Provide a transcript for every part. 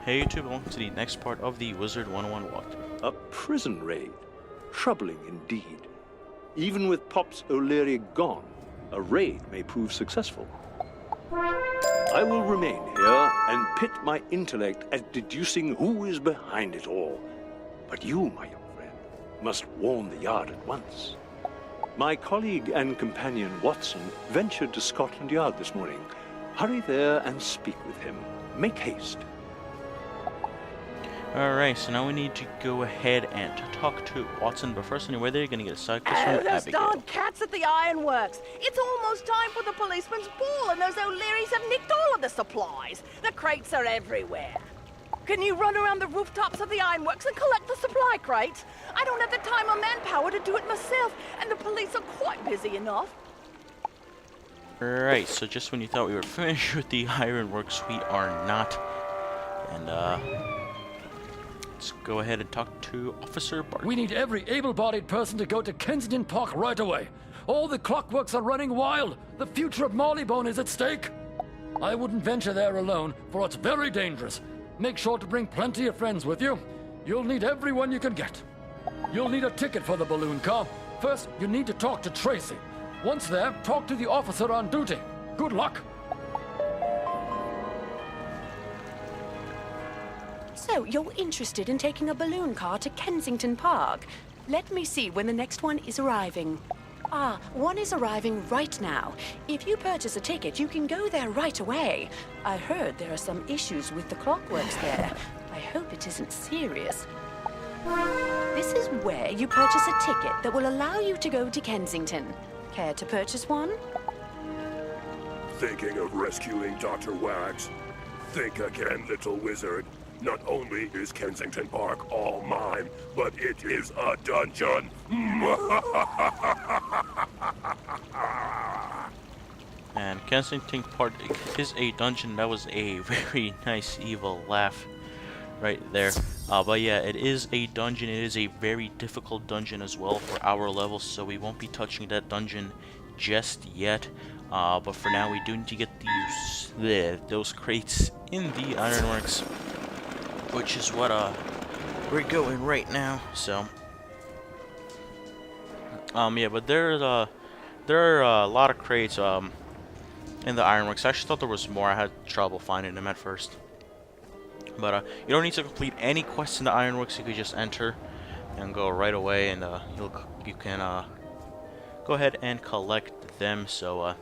Hey YouTube, welcome to the next part of the Wizard101 walkthrough. A prison raid. Troubling indeed. Even with Pops O'Leary gone, a raid may prove successful. I will remain here and pit my intellect at deducing who is behind it all. But you, my young friend, must warn the Yard at once. My colleague and companion Watson ventured to Scotland Yard this morning. Hurry there and speak with him. Make haste. Alright, so now we need to go ahead and talk to Watson, but first anyway, they're gonna get a side quest from those Abigail. darn cats at the Ironworks! It's almost time for the policeman's ball, and those O'Learys have nicked all of the supplies. The crates are everywhere. Can you run around the rooftops of the Ironworks and collect the supply crates? I don't have the time or manpower to do it myself, and the police are quite busy enough. Right, so just when you thought we were finished with the Ironworks, we are not. And let's go ahead and talk to Officer Bart. We need every able-bodied person to go to Kensington Park right away. All the clockworks are running wild. The future of Marleybone is at stake. I wouldn't venture there alone, for it's very dangerous. Make sure to bring plenty of friends with you. You'll need everyone you can get. You'll need a ticket for the balloon car. First, you need to talk to Tracy. Once there, talk to the officer on duty. Good luck. So, you're interested in taking a balloon car to Kensington Park? Let me see when the next one is arriving. Ah, one is arriving right now. If you purchase a ticket, you can go there right away. I heard there are some issues with the clockworks there. I hope it isn't serious. This is where you purchase a ticket that will allow you to go to Kensington. Care to purchase one? Thinking of rescuing Dr. Wags? Think again, little wizard. Not only is Kensington Park all mine, but it is a dungeon. And Kensington Park is a dungeon. That was a very nice evil laugh right there. But yeah, it is a dungeon. It is a very difficult dungeon as well for our level, so we won't be touching that dungeon just yet. But for now, we do need to get those crates in the Ironworks, which is what we're going right now. So yeah, but there are a lot of crates in the Ironworks. I actually thought there was more. I had trouble finding them at first. But you don't need to complete any quests in the Ironworks. You could just enter and go right away, and you can go ahead and collect them. So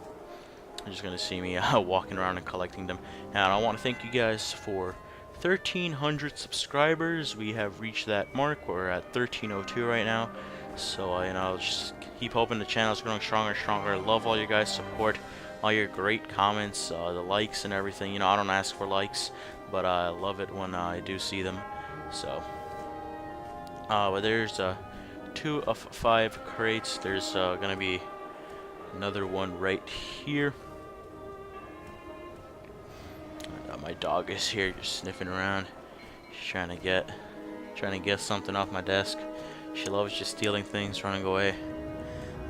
you're just gonna see me walking around and collecting them. And I want to thank you guys for 1,300 subscribers. We have reached that mark. We're at 1,302 right now. So you know, just keep hoping the channel's growing stronger and stronger. I love all your guys' support, all your great comments, the likes and everything. You know, I don't ask for likes, but I love it when I do see them. So but there's 2 of 5 crates. There's gonna be another one right here. My dog is here just sniffing around. She's trying to get something off my desk. She loves just stealing things, running away.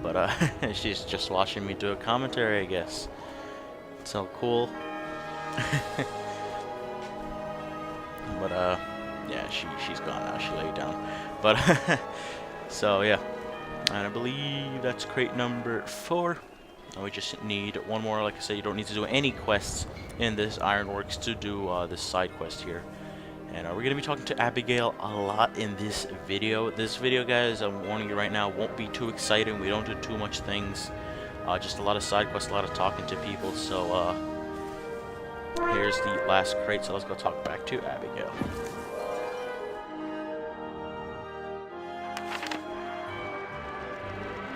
But she's just watching me do a commentary, I guess. It's so cool. But yeah, she's gone now. She laid down. But so yeah, and I believe that's crate number 4. We just need one more. Like I said, you don't need to do any quests in this Ironworks to do this side quest here. And we're going to be talking to Abigail a lot in this video. This video, guys, I'm warning you right now, won't be too exciting. We don't do too much things. Just a lot of side quests, a lot of talking to people. So here's the last crate. So let's go talk back to Abigail.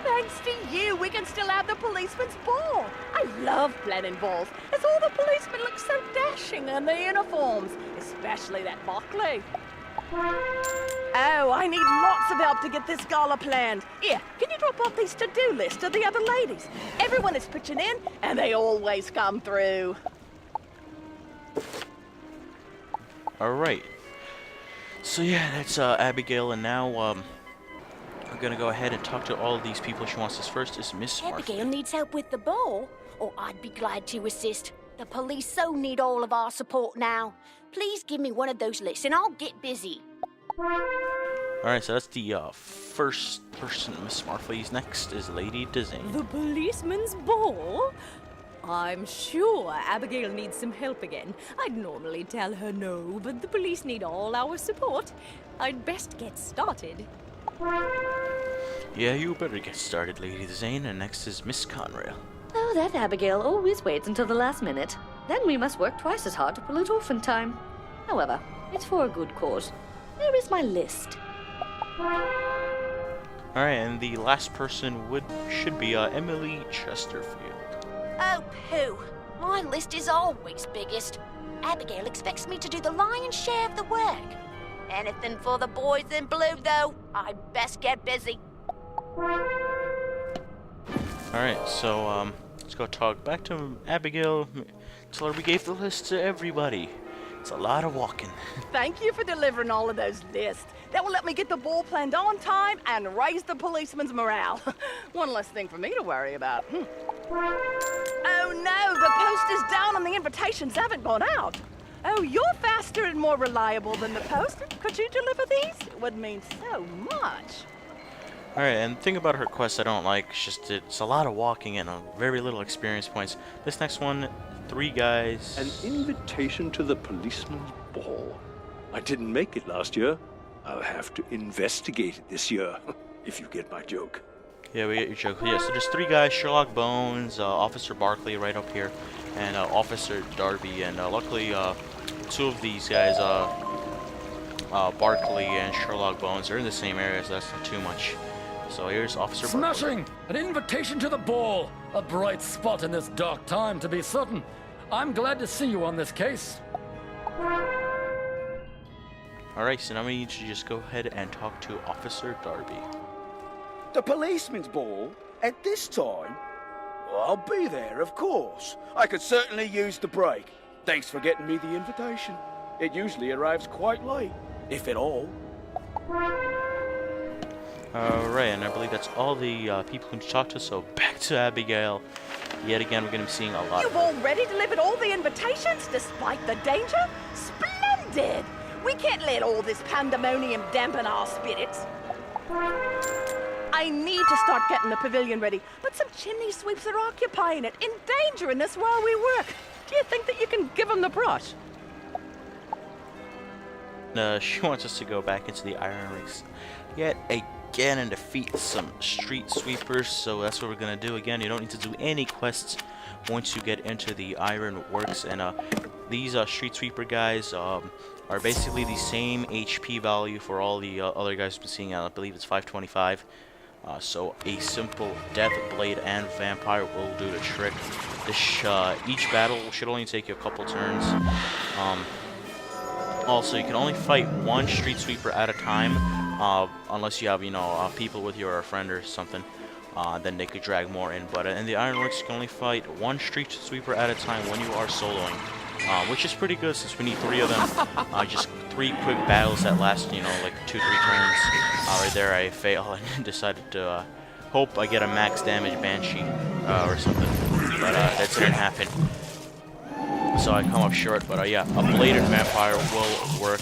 Thanks to you, we can still have the policeman's ball. I love planning balls, as all the policemen look so dashing in their uniforms, especially that Buckley. Oh, I need lots of help to get this gala planned. Here, can you drop off these to-do lists to the other ladies? Everyone is pitching in, and they always come through. Alright. So yeah, that's Abigail, and now we're gonna go ahead and talk to all of these people she wants us. First is Miss Marcel. Abigail needs help with the ball, or I'd be glad to assist. The police so need all of our support now. Please give me one of those lists and I'll get busy. Alright, so that's the first person Miss Marfleys. Next is Lady Dezane. The policeman's ball? I'm sure Abigail needs some help again. I'd normally tell her no, but the police need all our support. I'd best get started. Yeah, you better get started, Lady Dezane. And next is Miss Conrail. Oh, that Abigail always waits until the last minute. Then we must work twice as hard to pull it off in time. However, it's for a good cause. There is my list. Alright, and the last person should be Emily Chesterfield. Oh, pooh. My list is always biggest. Abigail expects me to do the lion's share of the work. Anything for the boys in blue, though. I'd best get busy. Alright, so let's go talk back to Abigail. Tell her we gave the list to everybody. It's a lot of walking. Thank you for delivering all of those lists. That will let me get the ball planned on time and raise the policeman's morale. One less thing for me to worry about. Oh no, the post is down and the invitations haven't gone out. Oh, you're faster and more reliable than the post. Could you deliver these? It would mean so much. Alright, and the thing about her quest I don't like, it's a lot of walking and very little experience points. This next one, 3 guys. An invitation to the policeman's ball. I didn't make it last year. I'll have to investigate it this year, if you get my joke. Yeah, we get your joke. Yeah, so there's 3 guys, Sherlock Bones, Officer Barkley right up here, and Officer Darby, and luckily 2 of these guys, Barkley and Sherlock Bones, are in the same area, so that's not too much. So here's Officer Smashing! An invitation to the ball! A bright spot in this dark time, to be certain. I'm glad to see you on this case. Alright, so now we need to just go ahead and talk to Officer Darby. The policeman's ball? At this time? Well, I'll be there, of course. I could certainly use the break. Thanks for getting me the invitation. It usually arrives quite late, if at all. Alright, and I believe that's all the people who talk to us, so back to Abigail. Yet again, we're going to be seeing a lot You've already delivered all the invitations despite the danger? Splendid! We can't let all this pandemonium dampen our spirits. I need to start getting the pavilion ready, but some chimney sweeps are occupying it, endangering us while we work. Do you think that you can give them the brush? She wants us to go back into the Ironworks yet again and defeat some street sweepers, so that's what we're gonna do again. You don't need to do any quests once you get into the Ironworks, and these street sweeper guys are basically the same HP value for all the other guys we've been seeing. I believe it's 525. So a simple Death Blade and Vampire will do the trick. Each battle should only take you a couple turns. Also, you can only fight 1 street sweeper at a time, unless you have, people with you or a friend or something. Then they could drag more in. But in the Ironworks, you can only fight 1 street sweeper at a time when you are soloing, which is pretty good since we need 3 of them. Just 3 quick battles that last, like 2-3 turns. Right there, I fail and decided to hope I get a max damage Banshee or something, but that didn't happen. So I come up short, but yeah, a Bladed Vampire will work.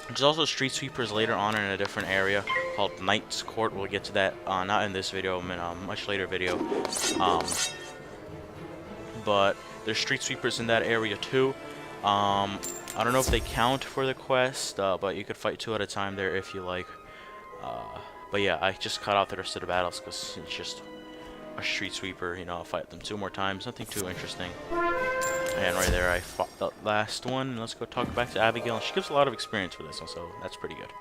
There's also Street Sweepers later on in a different area called Knight's Court. We'll get to that not in this video, in a much later video. But there's Street Sweepers in that area too. I don't know if they count for the quest, but you could fight 2 at a time there if you like. But yeah, I just cut out the rest of the battles because it's just a street sweeper, fight them 2 more times, nothing too interesting. And right there I fought the last one. Let's go talk back to Abigail. She gives a lot of experience for this one, so that's pretty good.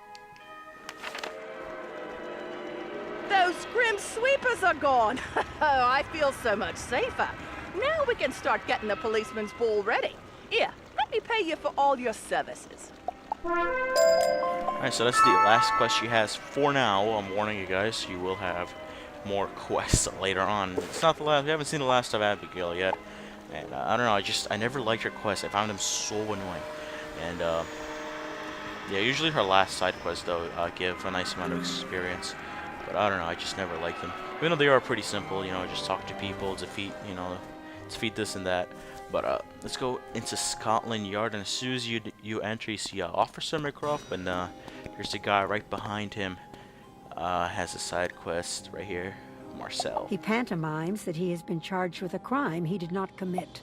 Those grim sweepers are gone. Oh, I feel so much safer. Now we can start getting the policeman's ball ready. Here, let me pay you for all your services. Alright, so that's the last quest she has for now. I'm warning you guys, you will have more quests later on. It's not the last. We haven't seen the last of Abigail yet, and I don't know. I never liked her quests. I found them so annoying. And yeah, usually her last side quests though give a nice amount of experience. But I don't know. I just never liked them. Even though they are pretty simple, just talk to people, defeat, defeat this and that. But let's go into Scotland Yard, and as soon as you enter, you see Officer McRuff, and here's the guy right behind him. Has a side quest right here, Marcel. He pantomimes that he has been charged with a crime he did not commit.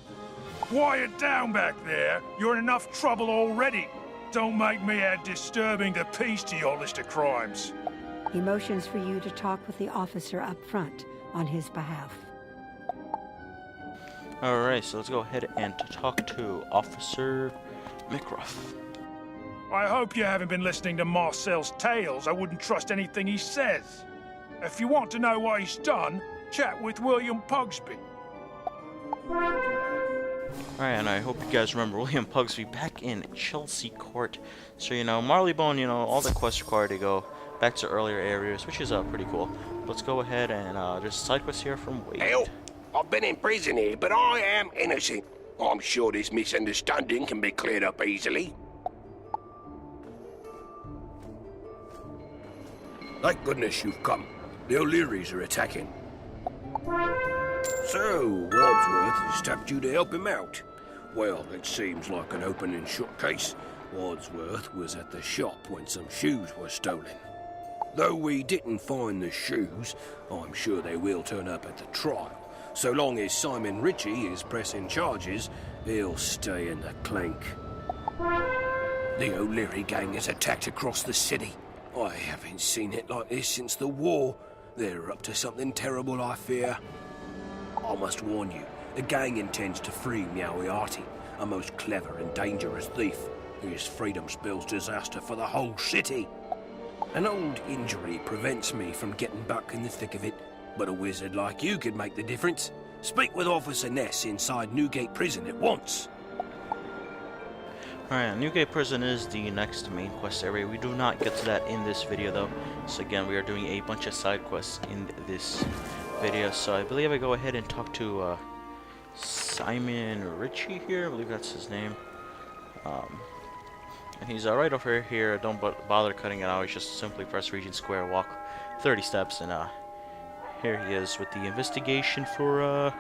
Quiet down back there. You're in enough trouble already. Don't make me add disturbing the peace to your list of crimes. He motions for you to talk with the officer up front on his behalf. Alright, so let's go ahead and talk to Officer McRuff. I hope you haven't been listening to Marcel's tales. I wouldn't trust anything he says. If you want to know what he's done, chat with William Pugsby. Alright, and I hope you guys remember William Pugsby back in Chelsea Court. So, Marleybone, all the quests required to go back to earlier areas, which is pretty cool. Let's go ahead and there's a side quest here from Wade. Hell, I've been in prison here, but I am innocent. I'm sure this misunderstanding can be cleared up easily. Thank goodness you've come. The O'Learys are attacking. So, Wadsworth has tapped you to help him out. Well, it seems like an open and shut case. Wadsworth was at the shop when some shoes were stolen. Though we didn't find the shoes, I'm sure they will turn up at the trial. So long as Simon Ritchie is pressing charges, he'll stay in the clink. The O'Leary gang has attacked across the city. I haven't seen it like this since the war. They're up to something terrible, I fear. I must warn you, the gang intends to free Meowiarty, a most clever and dangerous thief. His freedom spells disaster for the whole city. An old injury prevents me from getting back in the thick of it, but a wizard like you could make the difference. Speak with Officer Ness inside Newgate Prison at once. Alright, Newgate Prison is the next main quest area. We do not get to that in this video though. So again, we are doing a bunch of side quests in this video. So I believe I go ahead and talk to Simon Ritchie here. I believe that's his name. And he's right over here. Don't bother cutting it out. He's just simply press Regent Square, walk 30 steps, and here he is with the investigation for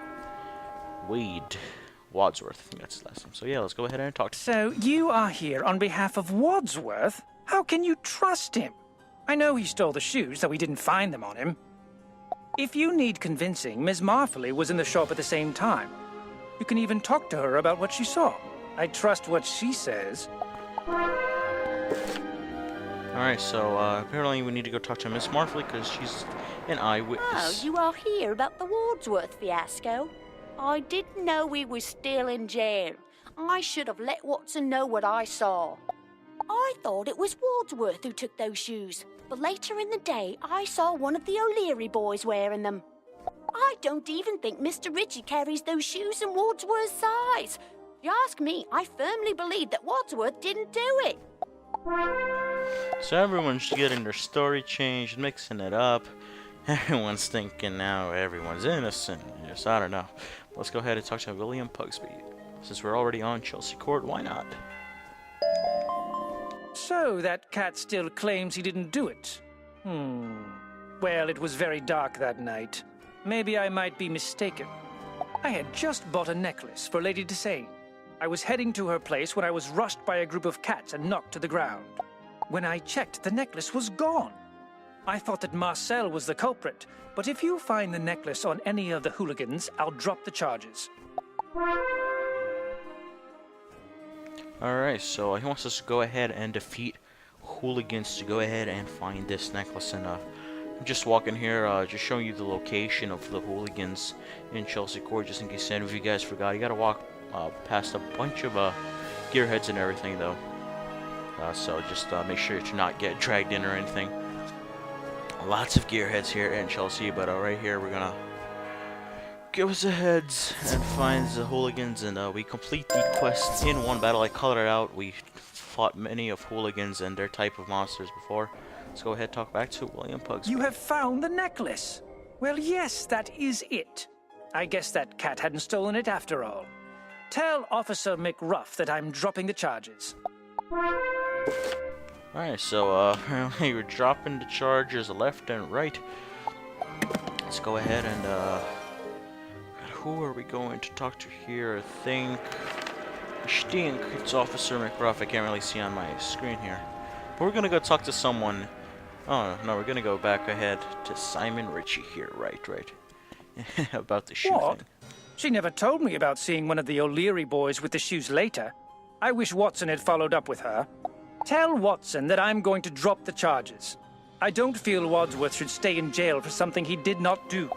Wade. Wadsworth, I think that's his last name. So yeah, let's go ahead and talk to him. So you are here on behalf of Wadsworth? How can you trust him? I know he stole the shoes, though we didn't find them on him. If you need convincing, Ms. Marfley was in the shop at the same time. You can even talk to her about what she saw. I trust what she says. Alright, so apparently we need to go talk to Miss Marfley because she's an eyewitness. Oh, you are here about the Wadsworth fiasco? I didn't know he was still in jail. I should have let Watson know what I saw. I thought it was Wadsworth who took those shoes, but later in the day I saw one of the O'Leary boys wearing them. I don't even think Mr. Ritchie carries those shoes in Wadsworth's size. If you ask me, I firmly believe that Wadsworth didn't do it. So everyone's getting their story changed, mixing it up. Everyone's thinking now everyone's innocent. Yes, I don't know. Let's go ahead and talk to William Pugsby. Since we're already on Chelsea Court, why not? So that cat still claims he didn't do it. Well, it was very dark that night. Maybe I might be mistaken. I had just bought a necklace for Lady Desane. I was heading to her place when I was rushed by a group of cats and knocked to the ground. When I checked, the necklace was gone. I thought that Marcel was the culprit, but if you find the necklace on any of the hooligans, I'll drop the charges. Alright, so he wants us to go ahead and defeat hooligans to go ahead and find this necklace. And I'm just walking here, just showing you the location of the hooligans in Chelsea Court, just in case any of you guys forgot. You gotta walk past a bunch of gearheads and everything, though. So just make sure that you not get dragged in or anything. Lots of gearheads here in Chelsea, but right here we're gonna give us the heads and find the hooligans, and we complete the quest in one battle. I colored it out. We fought many of hooligans and their type of monsters before. Let's go ahead and talk back to William Pugsby. You have found the necklace. Well, yes, that is it. I guess that cat hadn't stolen it after all. Tell Officer McRuff that I'm dropping the charges. Alright, so apparently we're dropping the charges left and right. Let's go ahead and who are we going to talk to here? I think it's Officer McRuff. I can't really see on my screen here. But we're gonna go talk to someone. Oh, no, we're gonna go back ahead to Simon Ritchie here. Right. About the shoe What? thing. She never told me about seeing one of the O'Leary boys with the shoes later. I wish Watson had followed up with her. Tell Watson that I'm going to drop the charges. I don't feel Wadsworth should stay in jail for something he did not do.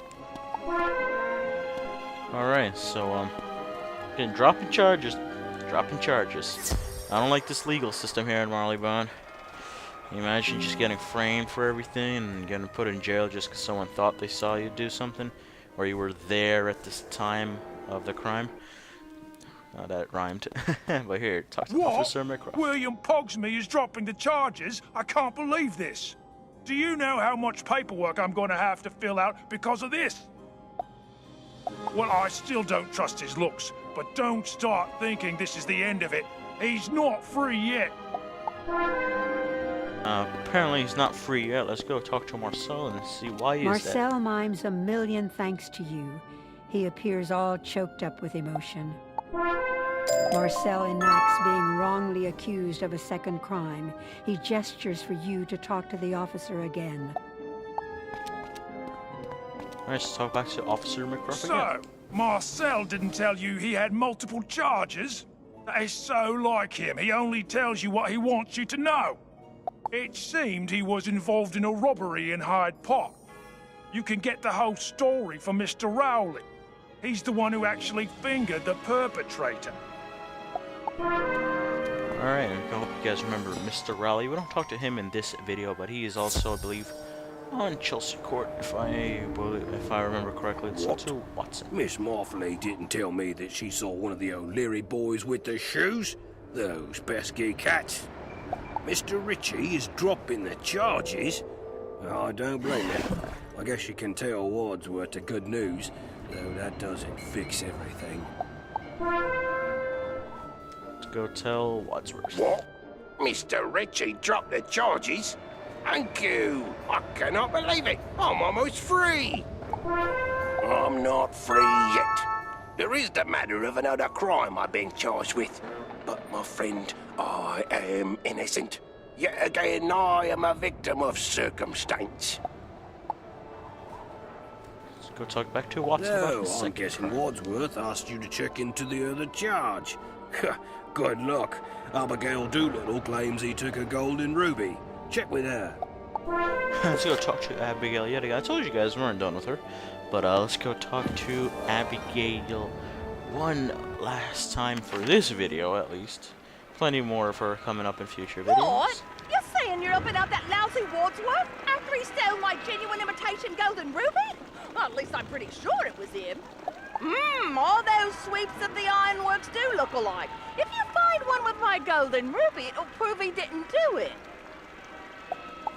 Alright, so, again, dropping charges. I don't like this legal system here in Marleybone. Can you imagine just getting framed for everything and getting put in jail just because someone thought they saw you do something? Or you were there at this time of the crime? Oh, that rhymed. But here, talk to Officer McRuff. William Pogsme is dropping the charges? I can't believe this. Do you know how much paperwork I'm going to have to fill out because of this? Well, I still don't trust his looks, but don't start thinking this is the end of it. He's not free yet. Apparently he's not free yet. Let's go talk to Marcel and see why he is that. Marcel mimes a million thanks to you. He appears all choked up with emotion. Marcel enacts being wrongly accused of a second crime. He gestures for you to talk to the officer again. Alright, let's talk back to Officer McRuff again. So, Marcel didn't tell you he had multiple charges? That is so like him. He only tells you what he wants you to know. It seemed he was involved in a robbery in Hyde Park. You can get the whole story from Mr. Rowley. He's the one who actually fingered the perpetrator. Alright, I hope you guys remember Mr. Rowley. We don't talk to him in this video, but he is also, I believe, on Chelsea Court, if I remember correctly. It's to Watson. Miss Marfley didn't tell me that she saw one of the O'Leary boys with the shoes. Those pesky cats. Mr. Ritchie is dropping the charges. I don't blame you. I guess you can tell Wadsworth the good news, though that doesn't fix everything. Let's go tell Wadsworth. What? Mr. Ritchie dropped the charges? Thank you. I cannot believe it. I'm almost free. I'm not free yet. There is the matter of another crime I've been charged with. But, my friend, I am innocent. Yet again, I am a victim of circumstance. Let's go talk back to Watson. No, I'm guessing Wadsworth asked you to check into the other charge. Good luck. Abigail Doolittle claims he took a golden ruby. Check with her. Let's go talk to Abigail yet again. I told you guys we weren't done with her. But let's go talk to Abigail one last time for this video, at least. Plenty more of her coming up in future videos. What? You're saying you're helping out that lousy Wadsworth after he stole my genuine imitation golden ruby? Well, at least I'm pretty sure it was him. All those sweeps of the Ironworks do look alike. If you find one with my golden ruby, it'll prove he didn't do it.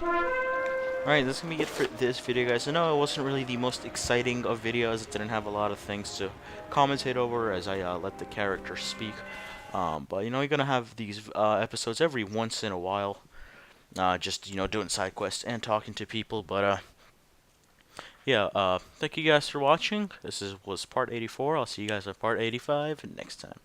Alright, that's gonna be it for this video, guys. I know it wasn't really the most exciting of videos. It didn't have a lot of things to commentate over as I let the characters speak. But, you know, you're gonna have these episodes every once in a while. Just, you know, doing side quests and talking to people. But, yeah, thank you guys for watching. This was part 84. I'll see you guys on part 85 next time.